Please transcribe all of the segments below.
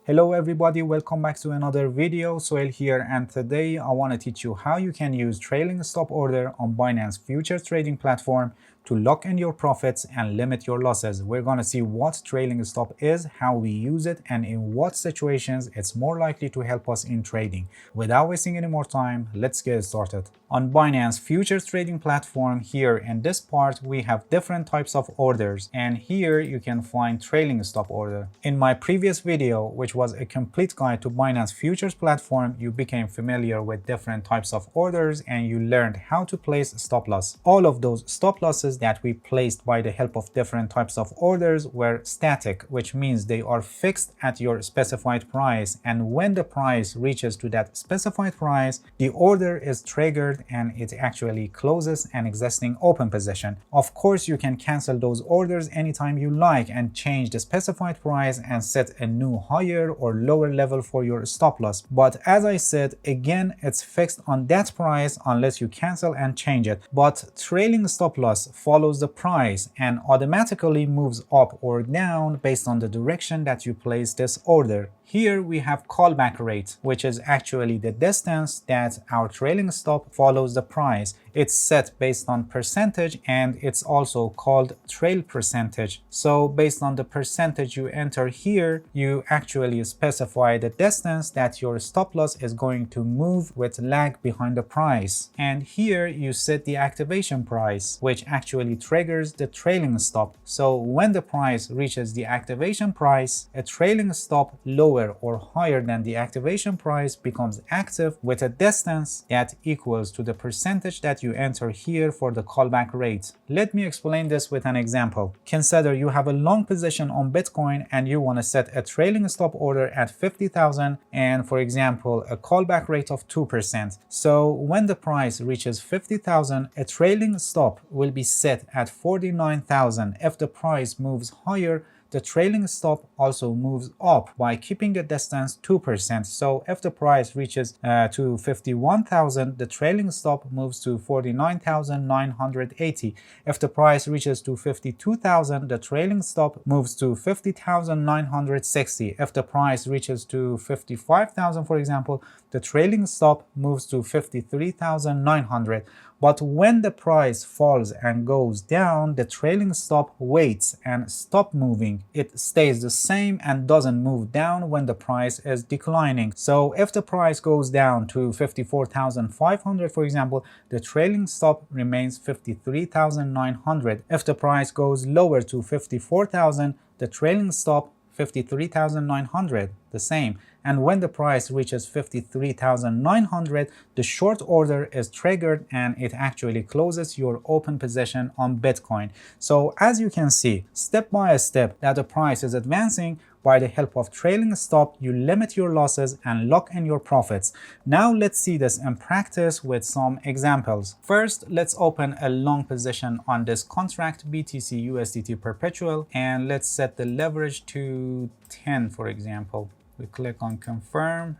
Hello everybody, welcome back to another video. Sohail here, and today I want to teach you how you can use trailing stop order on Binance futures trading platform to lock in your profits and limit your losses. We're going to see what trailing stop is, how we use it, and in what situations it's more likely to help us in trading. Without wasting any more time, let's get started. On Binance futures trading platform, here in this part we have different types of orders, and here you can find trailing stop order. In my previous video, which was a complete guide to Binance futures platform, you became familiar with different types of orders and you learned how to place stop loss. All of those stop losses that we placed by the help of different types of orders were static, which means they are fixed at your specified price, and when the price reaches to that specified price, the order is triggered and it actually closes an existing open position. Of course, you can cancel those orders anytime you like and change the specified price and set a new higher or lower level for your stop loss. But as I said, again, it's fixed on that price unless you cancel and change it. But trailing stop loss follows the price and automatically moves up or down based on the direction that you place this order. Here we have callback rate, which is actually the distance that our trailing stop follows the price. It's set based on percentage and it's also called trail percentage. So based on the percentage you enter here, you actually specify the distance that your stop loss is going to move with lag behind the price. And here you set the activation price, which actually triggers the trailing stop. So when the price reaches the activation price, a trailing stop lower or higher than the activation price becomes active with a distance that equals to the percentage that you enter here for the callback rate. Let me explain this with an example. Consider you have a long position on Bitcoin and you want to set a trailing stop order at 50,000 and, for example, a callback rate of 2%. So when the price reaches 50,000, a trailing stop will be set at 49,000. If the price moves higher, the trailing stop also moves up by keeping the distance 2%. So if the price reaches to 51,000, the trailing stop moves to 49,980. If the price reaches to 52,000, the trailing stop moves to 50,960. If the price reaches to 55,000, for example, the trailing stop moves to 53,900. But when the price falls and goes down, the trailing stop waits and stops moving. It stays the same and doesn't move down when the price is declining. So if the price goes down to 54,500, for example, the trailing stop remains 53,900. If the price goes lower to 54,000, the trailing stop 53,900, the same. And when the price reaches 53,900, the short order is triggered and it actually closes your open position on Bitcoin. So as you can see, step by step that the price is advancing, by the help of trailing stop, you limit your losses and lock in your profits. Now let's see this in practice with some examples. First, let's open a long position on this contract BTC USDT perpetual and let's set the leverage to 10, for example. We click on confirm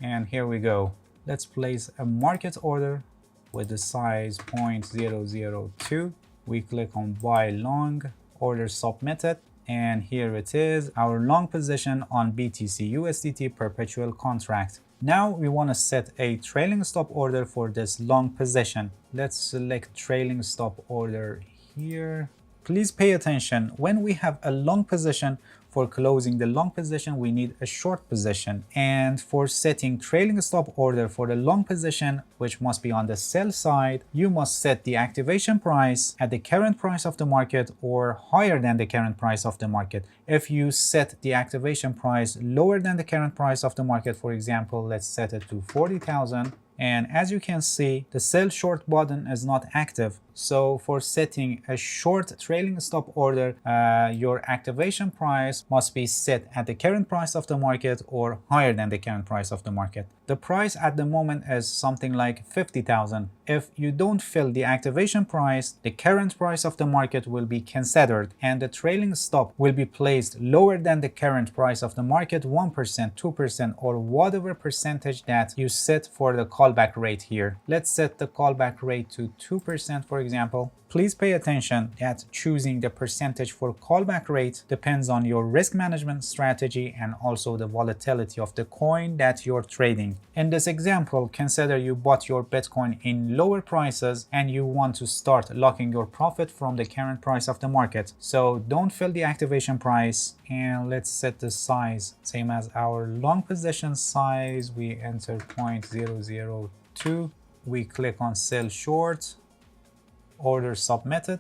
and here we go. Let's place a market order with the size 0.002. We click on buy long, order submitted. And here it is, our long position on BTC USDT perpetual contract. Now we want to set a trailing stop order for this long position. Let's select trailing stop order here. Please pay attention, when we have a long position, for closing the long position, we need a short position. And for setting trailing stop order for the long position, which must be on the sell side, you must set the activation price at the current price of the market or higher than the current price of the market. If you set the activation price lower than the current price of the market, for example, let's set it to 40,000. And as you can see, the sell short button is not active. So for setting a short trailing stop order, your activation price must be set at the current price of the market or higher than the current price of the market. The price at the moment is something like 50,000. If you don't fill the activation price, the current price of the market will be considered and the trailing stop will be placed lower than the current price of the market, 1%, 2%, or whatever percentage that you set for the callback rate here. Let's set the callback rate to 2%, for example. Please pay attention that choosing the percentage for callback rate depends on your risk management strategy and also the volatility of the coin that you're trading. In this example, consider you bought your Bitcoin in lower prices and you want to start locking your profit from the current price of the market. So don't fill the activation price, and let's set the size same as our long position size. We enter 0.002. We click on sell short, order submitted,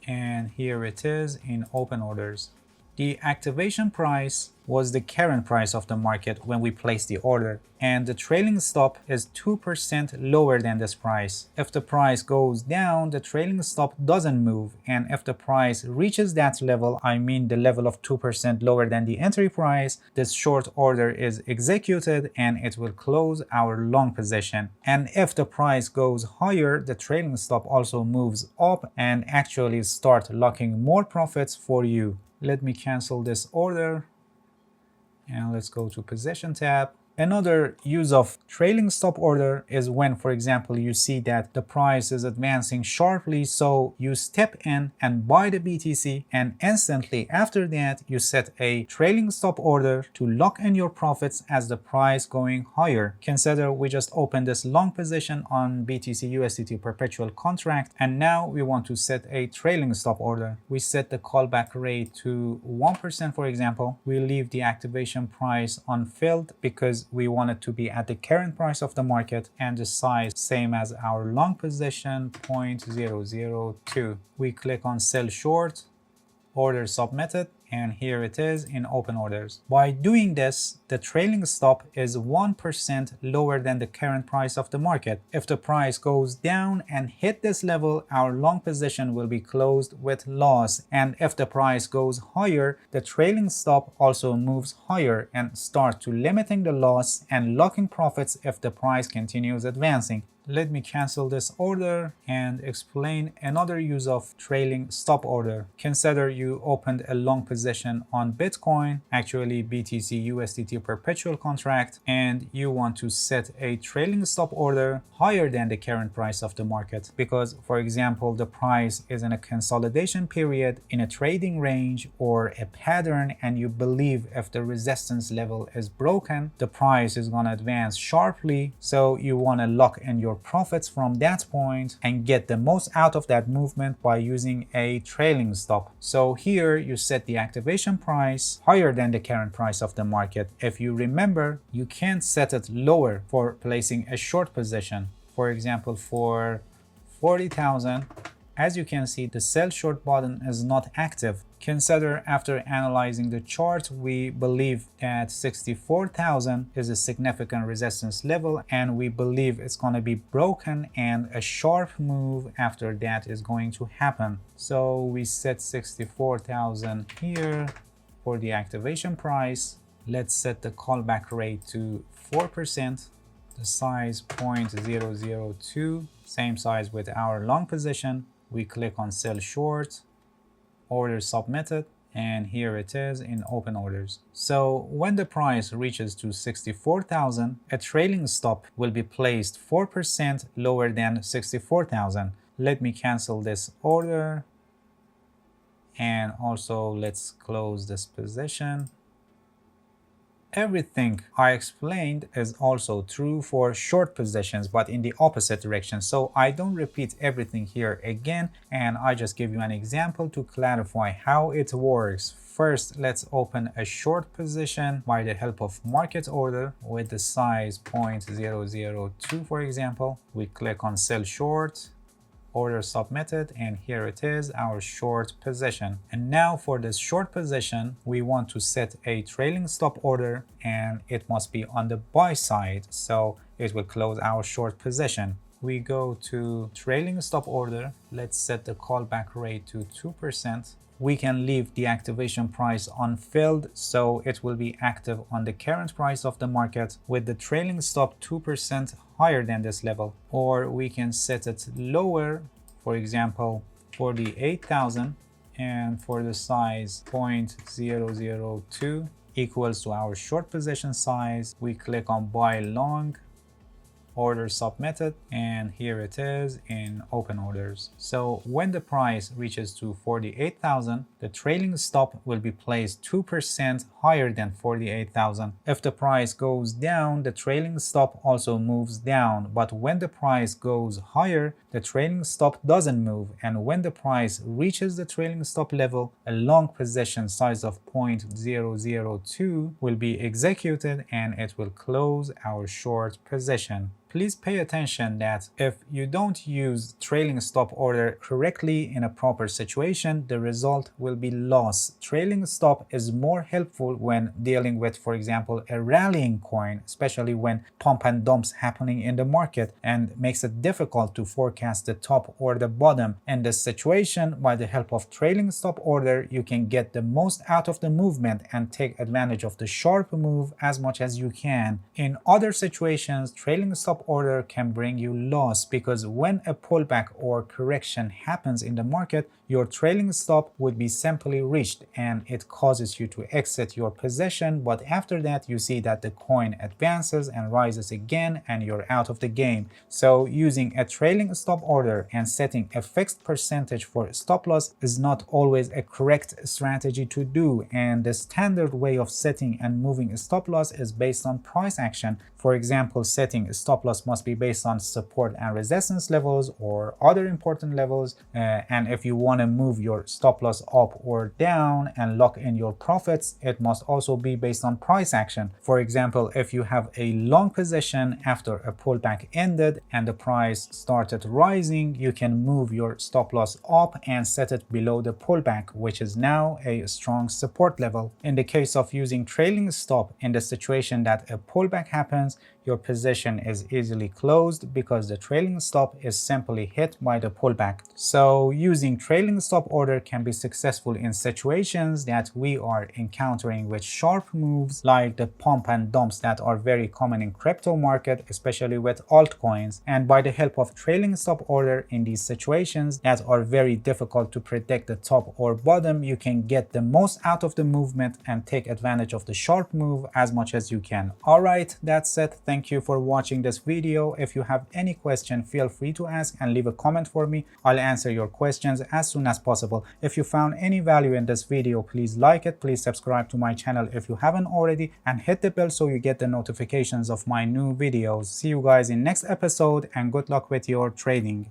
and here it is in open orders. The activation price was the current price of the market when we placed the order, and the trailing stop is 2% lower than this price. If the price goes down, the trailing stop doesn't move, and if the price reaches that level, I mean the level of 2% lower than the entry price, this short order is executed and it will close our long position. And if the price goes higher, the trailing stop also moves up and actually start locking more profits for you. Let me cancel this order and let's go to position tab. Another use of trailing stop order is when, for example, you see that the price is advancing sharply, so you step in and buy the BTC, and instantly after that you set a trailing stop order to lock in your profits as the price going higher. Consider we just opened this long position on BTC USDT perpetual contract, and now we want to set a trailing stop order. We set the callback rate to 1%, for example. We leave the activation price unfilled because we want it to be at the current price of the market, and the size same as our long position, 0.002. We click on sell short, order submitted, and here it is in open orders. By doing this, the trailing stop is 1% lower than the current price of the market. If the price goes down and hit this level, our long position will be closed with loss. And if the price goes higher, the trailing stop also moves higher and start to limiting the loss and locking profits if the price continues advancing. Let me cancel this order and explain another use of trailing stop order. Consider you opened a long position on Bitcoin, actually BTC USDT perpetual contract, and you want to set a trailing stop order higher than the current price of the market because, for example, the price is in a consolidation period, in a trading range or a pattern, and you believe if the resistance level is broken, the price is going to advance sharply, so you want to lock in your profits from that point and get the most out of that movement by using a trailing stop. So here you set the activation price higher than the current price of the market. If you remember, you can't set it lower for placing a short position. For example, for 40,000, as you can see, the sell short button is not active. Consider after analyzing the chart, we believe that 64,000 is a significant resistance level, and we believe it's going to be broken and a sharp move after that is going to happen. So we set 64,000 here for the activation price. Let's set the callback rate to 4%. The size 0.002, same size with our long position. We click on sell short, order submitted, and here it is in open orders. So when the price reaches to 64,000, a trailing stop will be placed 4% lower than 64,000. Let me cancel this order, and also let's close this position. Everything I explained is also true for short positions, but in the opposite direction. So I don't repeat everything here again, and I just give you an example to clarify how it works. First, let's open a short position by the help of market order with the size 0.002, for example. We click on sell short, order submitted, and here it is, our short position. And now for this short position, we want to set a trailing stop order, and it must be on the buy side, so it will close our short position. We go to trailing stop order. Let's set the callback rate to 2%. We can leave the activation price unfilled, so it will be active on the current price of the market with the trailing stop 2% higher than this level. Or we can set it lower, for example 48,000, and for the size 0.002 equals to our short position size. We click on buy long, order submitted, and here it is in open orders. So when the price reaches to 48,000, the trailing stop will be placed 2% higher than 48,000. If the price goes down, the trailing stop also moves down, but when the price goes higher, the trailing stop doesn't move, and when the price reaches the trailing stop level, a long position size of 0.002 will be executed and it will close our short position. Please pay attention that if you don't use trailing stop order correctly in a proper situation, the result will be loss. Trailing stop is more helpful when dealing with, for example, a rallying coin, especially when pump and dumps happening in the market, and makes it difficult to forecast the top or the bottom. In this situation, by the help of trailing stop order, you can get the most out of the movement and take advantage of the sharp move as much as you can. In other situations, trailing stop order can bring you loss, because when a pullback or correction happens in the market, your trailing stop would be simply reached and it causes you to exit your position, but after that you see that the coin advances and rises again and you're out of the game. So using a trailing stop order and setting a fixed percentage for stop loss is not always a correct strategy to do, and the standard way of setting and moving a stop loss is based on price action. For example, setting a stop loss must be based on support and resistance levels or other important levels, and if you want to move your stop loss up or down and lock in your profits, it must also be based on price action. For example, if you have a long position after a pullback ended and the price started rising, you can move your stop loss up and set it below the pullback, which is now a strong support level. In the case of using trailing stop, in the situation that a pullback happens, your position is easily closed because the trailing stop is simply hit by the pullback. So using trailing stop order can be successful in situations that we are encountering with sharp moves like the pump and dumps that are very common in crypto market, especially with altcoins. And by the help of trailing stop order in these situations that are very difficult to predict the top or bottom, you can get the most out of the movement and take advantage of the sharp move as much as you can. Alright, that's it. Thank you for watching this video. If you have any question, feel free to ask and leave a comment for me. I'll answer your questions as soon as possible. If you found any value in this video, please like it. Please subscribe to my channel if you haven't already, and hit the bell so you get the notifications of my new videos. See you guys in next episode, and good luck with your trading.